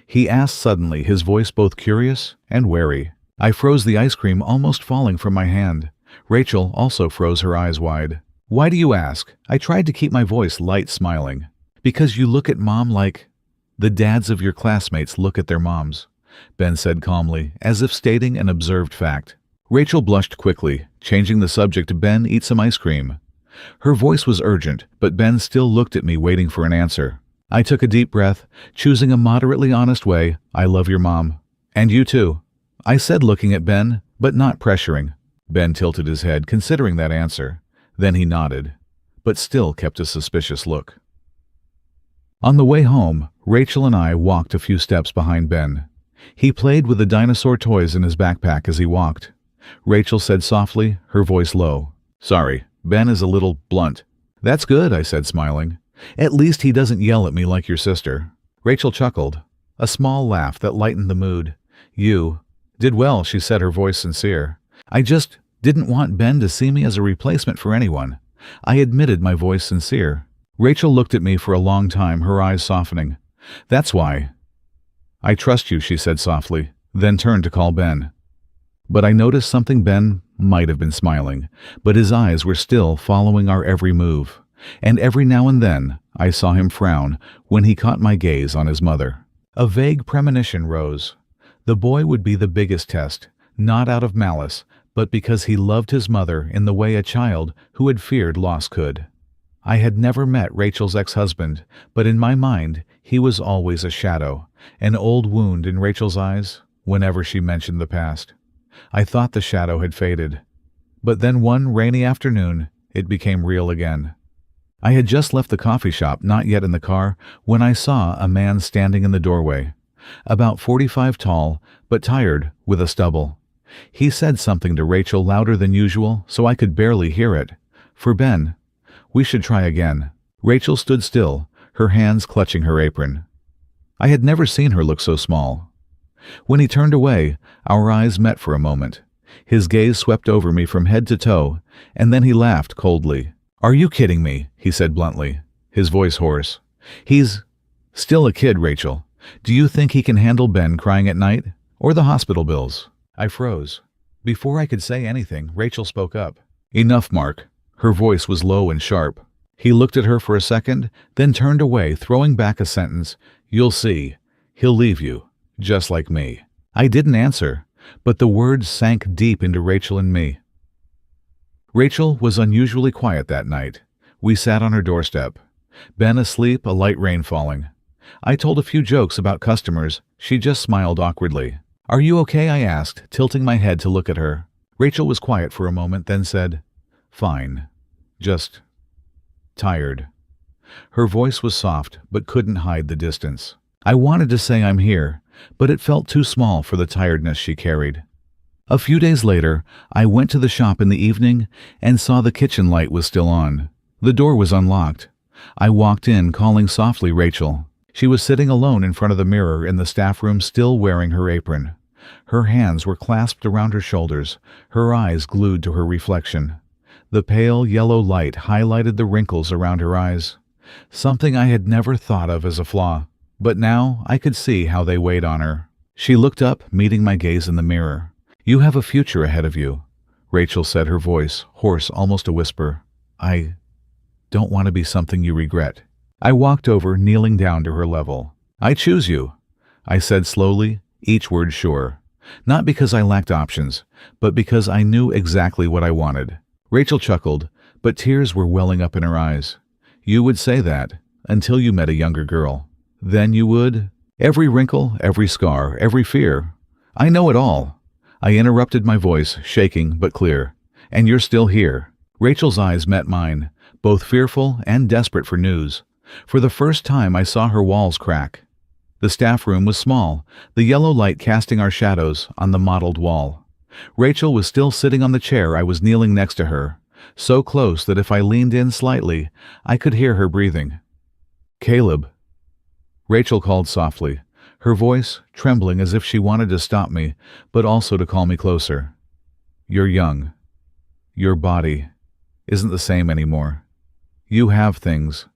he asked suddenly, his voice both curious and wary. I froze, the ice cream almost falling from my hand. Rachel also froze, her eyes wide. "Why do you ask?" I tried to keep my voice light, smiling. "Because you look at Mom like the dads of your classmates look at their moms," Ben said calmly, as if stating an observed fact. Rachel blushed quickly, changing the subject to "Ben, eat some ice cream." Her voice was urgent, but Ben still looked at me, waiting for an answer. I took a deep breath, choosing a moderately honest way. "I love your mom. And you too," I said, looking at Ben, but not pressuring. Ben tilted his head, considering that answer. Then he nodded, but still kept a suspicious look. On the way home, Rachel and I walked a few steps behind Ben. He played with the dinosaur toys in his backpack as he walked. Rachel said softly, her voice low, "Sorry, Ben is a little blunt." "That's good," I said, smiling. "At least he doesn't yell at me like your sister." Rachel chuckled, a small laugh that lightened the mood. "You did well," she said, her voice sincere. "I just didn't want Ben to see me as a replacement for anyone." I admitted, my voice sincere. Rachel looked at me for a long time, her eyes softening. "That's why." "I trust you," she said softly, then turned to call Ben. But I noticed something. Ben might have been smiling, but his eyes were still following our every move. And every now and then I saw him frown when he caught my gaze on his mother. A vague premonition rose. The boy would be the biggest test, not out of malice, but because he loved his mother in the way a child who had feared loss could. I had never met Rachel's ex-husband, but in my mind, he was always a shadow, an old wound in Rachel's eyes whenever she mentioned the past. I thought the shadow had faded. But then one rainy afternoon, it became real again. I had just left the coffee shop, not yet in the car, when I saw a man standing in the doorway, about 45 tall, but tired, with a stubble. He said something to Rachel louder than usual, so I could barely hear it. For Ben, we should try again. Rachel stood still, her hands clutching her apron. I had never seen her look so small. When he turned away, our eyes met for a moment. His gaze swept over me from head to toe, and then he laughed coldly. "Are you kidding me?" he said bluntly, his voice hoarse. "He's still a kid, Rachel. Do you think he can handle Ben crying at night? Or the hospital bills?" I froze. Before I could say anything, Rachel spoke up. "Enough, Mark." Her voice was low and sharp. He looked at her for a second, then turned away, throwing back a sentence. "You'll see. He'll leave you, just like me." I didn't answer, but the words sank deep into Rachel and me. Rachel was unusually quiet that night. We sat on her doorstep. Ben asleep, a light rain falling. I told a few jokes about customers. She just smiled awkwardly. "Are you okay?" I asked, tilting my head to look at her. Rachel was quiet for a moment, then said, "Fine. Just tired." Her voice was soft, but couldn't hide the distance. I wanted to say I'm here, but it felt too small for the tiredness she carried. A few days later, I went to the shop in the evening and saw the kitchen light was still on. The door was unlocked. I walked in, calling softly Rachel. She was sitting alone in front of the mirror in the staff room, still wearing her apron. Her hands were clasped around her shoulders, her eyes glued to her reflection. The pale yellow light highlighted the wrinkles around her eyes, something I had never thought of as a flaw, but now I could see how they weighed on her. She looked up, meeting my gaze in the mirror. "You have a future ahead of you," Rachel said, her voice hoarse, almost a whisper. "I don't want to be something you regret." I walked over, kneeling down to her level. "I choose you," I said slowly, each word sure. Not because I lacked options, but because I knew exactly what I wanted. Rachel chuckled, but tears were welling up in her eyes. "You would say that, until you met a younger girl. Then you would—" "Every wrinkle, every scar, every fear. I know it all." I interrupted, my voice shaking but clear. "And you're still here." Rachel's eyes met mine, both fearful and desperate for news. For the first time I saw her walls crack. The staff room was small, the yellow light casting our shadows on the mottled wall. Rachel was still sitting on the chair I was kneeling next to her, so close that if I leaned in slightly, I could hear her breathing. "Caleb," Rachel called softly, her voice trembling as if she wanted to stop me, but also to call me closer. "You're young. Your body isn't the same anymore. You have things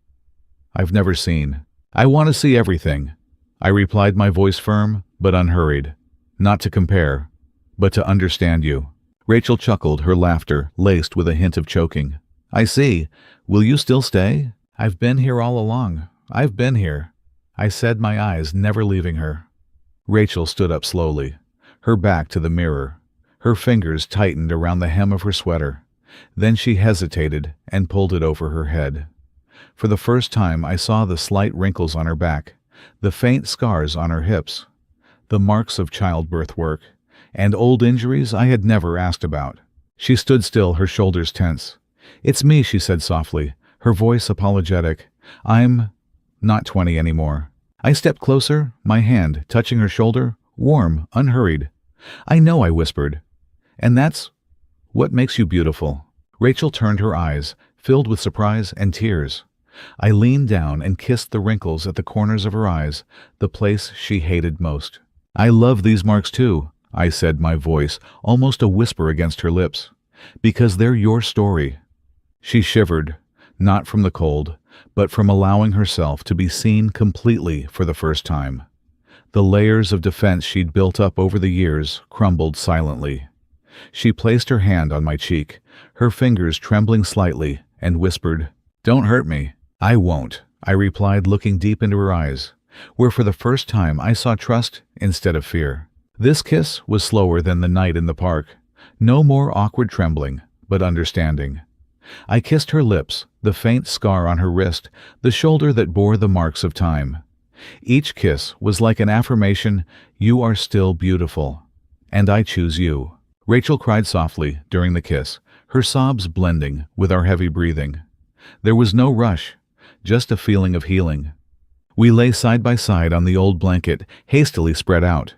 I've never seen. I want to see everything," I replied, my voice firm but unhurried. "Not to compare, but to understand you." Rachel chuckled, her laughter laced with a hint of choking. "I see. Will you still stay?" "I've been here all along. I've been here," I said, my eyes never leaving her. Rachel stood up slowly, her back to the mirror. Her fingers tightened around the hem of her sweater. Then she hesitated and pulled it over her head. For the first time I saw the slight wrinkles on her back, the faint scars on her hips, the marks of childbirth work, and old injuries I had never asked about. She stood still, her shoulders tense. "It's me," she said softly, her voice apologetic. "I'm not 20 anymore." I stepped closer, my hand touching her shoulder, warm, unhurried. "I know," I whispered. "And that's what makes you beautiful." Rachel turned her eyes, filled with surprise and tears. I leaned down and kissed the wrinkles at the corners of her eyes, the place she hated most. "I love these marks too," I said, my voice almost a whisper against her lips, "because they're your story." She shivered, not from the cold, but from allowing herself to be seen completely for the first time. The layers of defense she'd built up over the years crumbled silently. She placed her hand on my cheek, her fingers trembling slightly, and whispered, "Don't hurt me." "I won't," I replied, looking deep into her eyes, where for the first time I saw trust instead of fear. This kiss was slower than the night in the park, No more awkward trembling, but understanding. I kissed her lips, the faint scar on her wrist, the shoulder that bore the marks of time. Each kiss was like an affirmation, "You are still beautiful, and I choose you." Rachel cried softly during the kiss, her sobs blending with our heavy breathing. There was no rush, just a feeling of healing. We lay side by side on the old blanket, hastily spread out.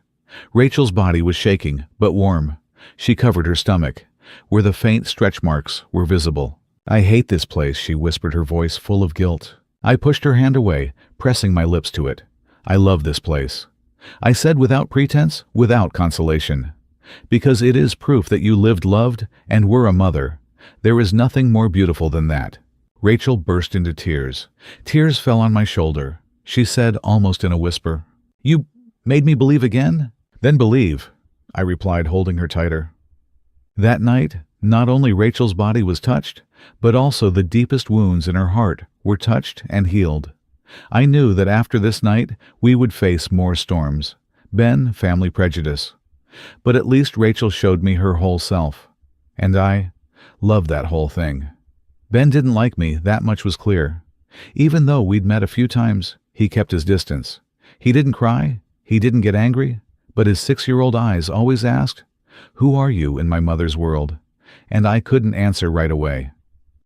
Rachel's body was shaking, but warm. She covered her stomach, where the faint stretch marks were visible. "I hate this place," she whispered, her voice full of guilt. I pushed her hand away, pressing my lips to it. "I love this place," I said without pretense, without consolation. "Because it is proof that you lived, loved, and were a mother. There is nothing more beautiful than that." Rachel burst into tears. Tears fell on my shoulder. She said, almost in a whisper, "You made me believe again?" "Then believe," I replied, holding her tighter. That night, not only Rachel's body was touched, but also the deepest wounds in her heart were touched and healed. I knew that after this night, we would face more storms. Ben, family prejudice. But at least Rachel showed me her whole self. And I loved that whole thing. Ben didn't like me, that much was clear. Even though we'd met a few times, he kept his distance. He didn't cry, he didn't get angry, but his 6-year-old eyes always asked, "Who are you in my mother's world?" And I couldn't answer right away.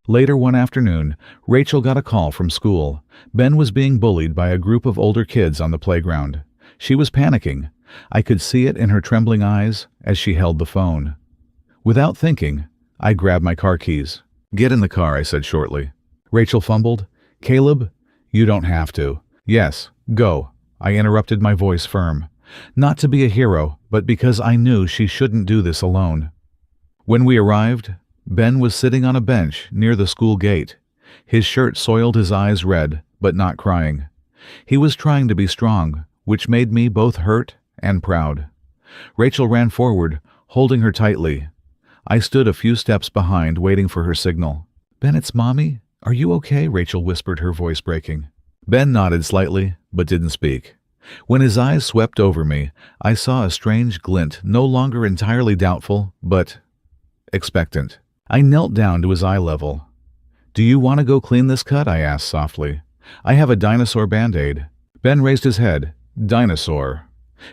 Later one afternoon, Rachel got a call from school. Ben was being bullied by a group of older kids on the playground. She was panicking. I could see it in her trembling eyes as she held the phone. Without thinking, I grabbed my car keys. "Get in the car," I said shortly. Rachel fumbled. "Caleb, you don't have to." "Yes, go," I interrupted, my voice firm. Not to be a hero, but because I knew she shouldn't do this alone. When we arrived, Ben was sitting on a bench near the school gate. His shirt soiled, his eyes red, but not crying. He was trying to be strong, which made me both hurt and proud. Rachel ran forward, holding her tightly. I stood a few steps behind, waiting for her signal. "Ben, it's Mommy. Are you okay?" Rachel whispered, her voice breaking. Ben nodded slightly, but didn't speak. When his eyes swept over me, I saw a strange glint, no longer entirely doubtful, but expectant. I knelt down to his eye level. "Do you want to go clean this cut?" I asked softly. "I have a dinosaur Band-Aid." Ben raised his head. "Dinosaur.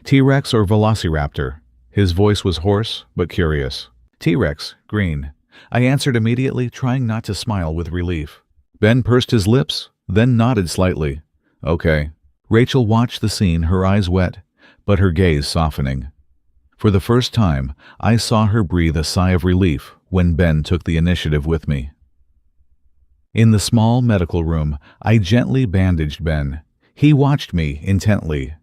T-Rex or Velociraptor?" His voice was hoarse, but curious. "T-Rex, green." I answered immediately, trying not to smile with relief. Ben pursed his lips, then nodded slightly. "Okay." Rachel watched the scene, her eyes wet, but her gaze softening. For the first time, I saw her breathe a sigh of relief when Ben took the initiative with me. In the small medical room, I gently bandaged Ben. He watched me intently.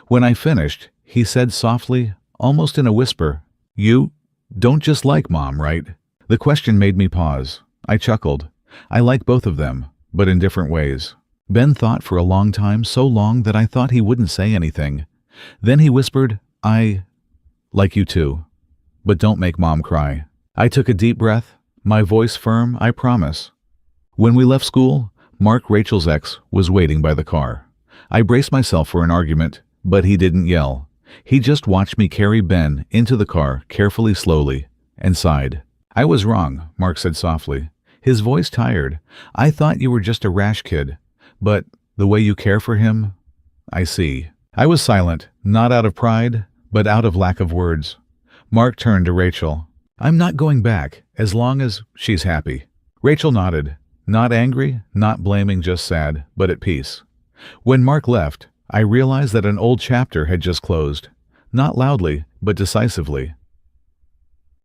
When I finished, he said softly, almost in a whisper, "You don't just like Mom, right?" The question made me pause. I chuckled. I like both of them, but in different ways. Ben thought for a long time, so long that I thought he wouldn't say anything. Then he whispered, "I like you too. But don't make Mom cry." I took a deep breath, my voice firm, I promise. When we left school, Mark, Rachel's ex, was waiting by the car. I braced myself for an argument, but he didn't yell. He just watched me carry Ben into the car, carefully, slowly, and sighed. "I was wrong," Mark said softly, his voice tired. "I thought you were just a rash kid. But the way you care for him, I see." I was silent, not out of pride, but out of lack of words. Mark turned to Rachel. "I'm not going back, as long as she's happy." Rachel nodded, not angry, not blaming, just sad, but at peace. When Mark left, I realized that an old chapter had just closed, not loudly, but decisively.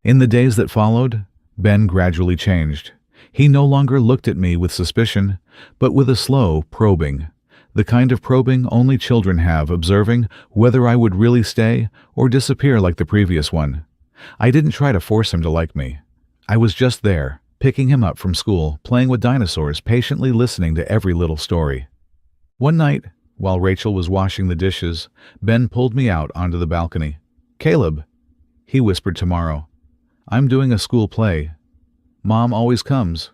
In the days that followed, Ben gradually changed. He no longer looked at me with suspicion, but with a slow probing, the kind of probing only children have, observing whether I would really stay or disappear like the previous one. I didn't try to force him to like me. I was just there, picking him up from school, playing with dinosaurs, patiently listening to every little story. One night, while Rachel was washing the dishes, Ben pulled me out onto the balcony. "Caleb," he whispered, "tomorrow I'm doing a school play. Mom always comes.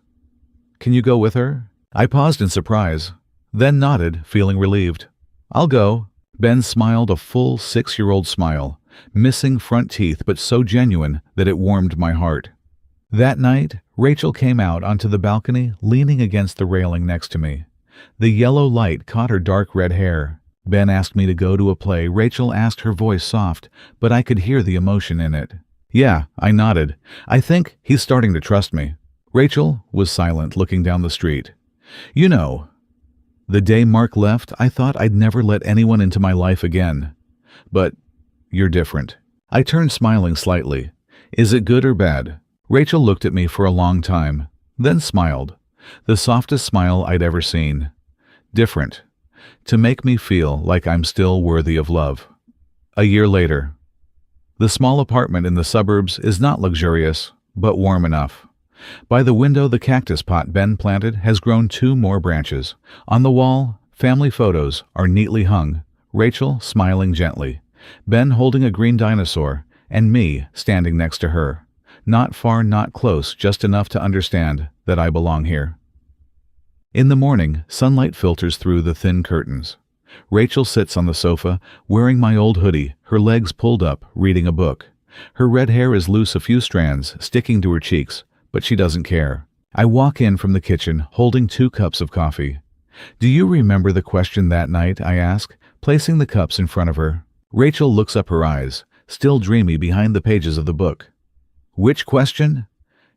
Can you go with her?" I paused in surprise, then nodded, feeling relieved. "I'll go." Ben smiled, a full 6-year-old smile. missing front teeth but so genuine that it warmed my heart. That night, Rachel came out onto the balcony, leaning against the railing next to me. The yellow light caught her dark red hair. Ben asked me to go to a play. Rachel asked, her voice soft, but I could hear the emotion in it. Yeah, I nodded. I think he's starting to trust me. Rachel was silent, looking down the street. You know, the day Mark left, I thought I'd never let anyone into my life again. But you're different. I turned, smiling slightly. Is it good or bad? Rachel looked at me for a long time, then smiled. The softest smile I'd ever seen. Different. To make me feel like I'm still worthy of love. A year later. The small apartment in the suburbs is not luxurious, but warm enough. By the window, the cactus pot Ben planted has grown 2 more branches. On the wall, family photos are neatly hung, Rachel smiling gently, Ben holding a green dinosaur, and me standing next to her. Not far, not close, just enough to understand that I belong here. In the morning, sunlight filters through the thin curtains. Rachel sits on the sofa, wearing my old hoodie, her legs pulled up, reading a book. Her red hair is loose, a few strands sticking to her cheeks, but she doesn't care. I walk in from the kitchen, holding 2 cups of coffee. Do you remember the question that night? I ask, placing the cups in front of her. Rachel looks up, her eyes still dreamy behind the pages of the book. Which question?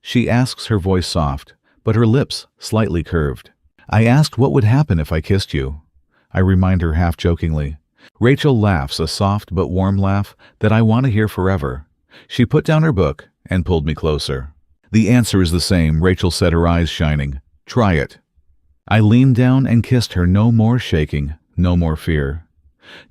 She asks, her voice soft, but her lips slightly curved. I asked what would happen if I kissed you. I remind her half-jokingly. Rachel laughs, a soft but warm laugh that I want to hear forever. She put down her book and pulled me closer. The answer is the same, Rachel said, her eyes shining. Try it. I leaned down and kissed her, no more shaking, no more fear.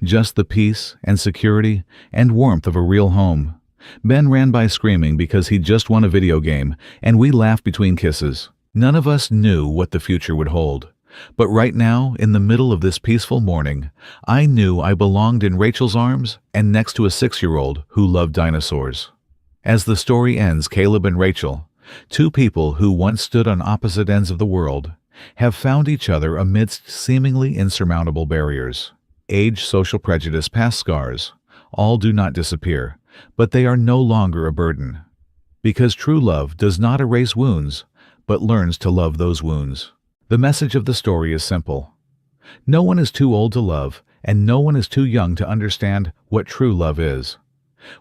Just the peace and security and warmth of a real home. Ben ran by screaming because he'd just won a video game, and we laughed between kisses. None of us knew what the future would hold. But right now, in the middle of this peaceful morning, I knew I belonged in Rachel's arms and next to a 6-year-old who loved dinosaurs. As the story ends, Caleb and Rachel, 2 people who once stood on opposite ends of the world, have found each other amidst seemingly insurmountable barriers. Age, social prejudice, past scars, all do not disappear, but they are no longer a burden. Because true love does not erase wounds, but learns to love those wounds. The message of the story is simple. No one is too old to love, and no one is too young to understand what true love is.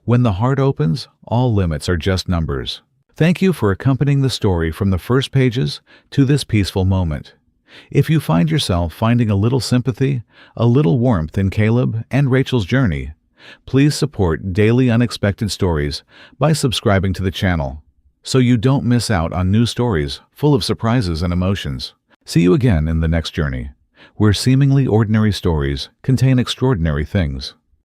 When the heart opens, all limits are just numbers. Thank you for accompanying the story from the first pages to this peaceful moment. If you find yourself finding a little sympathy, a little warmth in Caleb and Rachel's journey, please support daily unexpected stories by subscribing to the channel, so you don't miss out on new stories full of surprises and emotions. See you again in the next journey, where seemingly ordinary stories contain extraordinary things.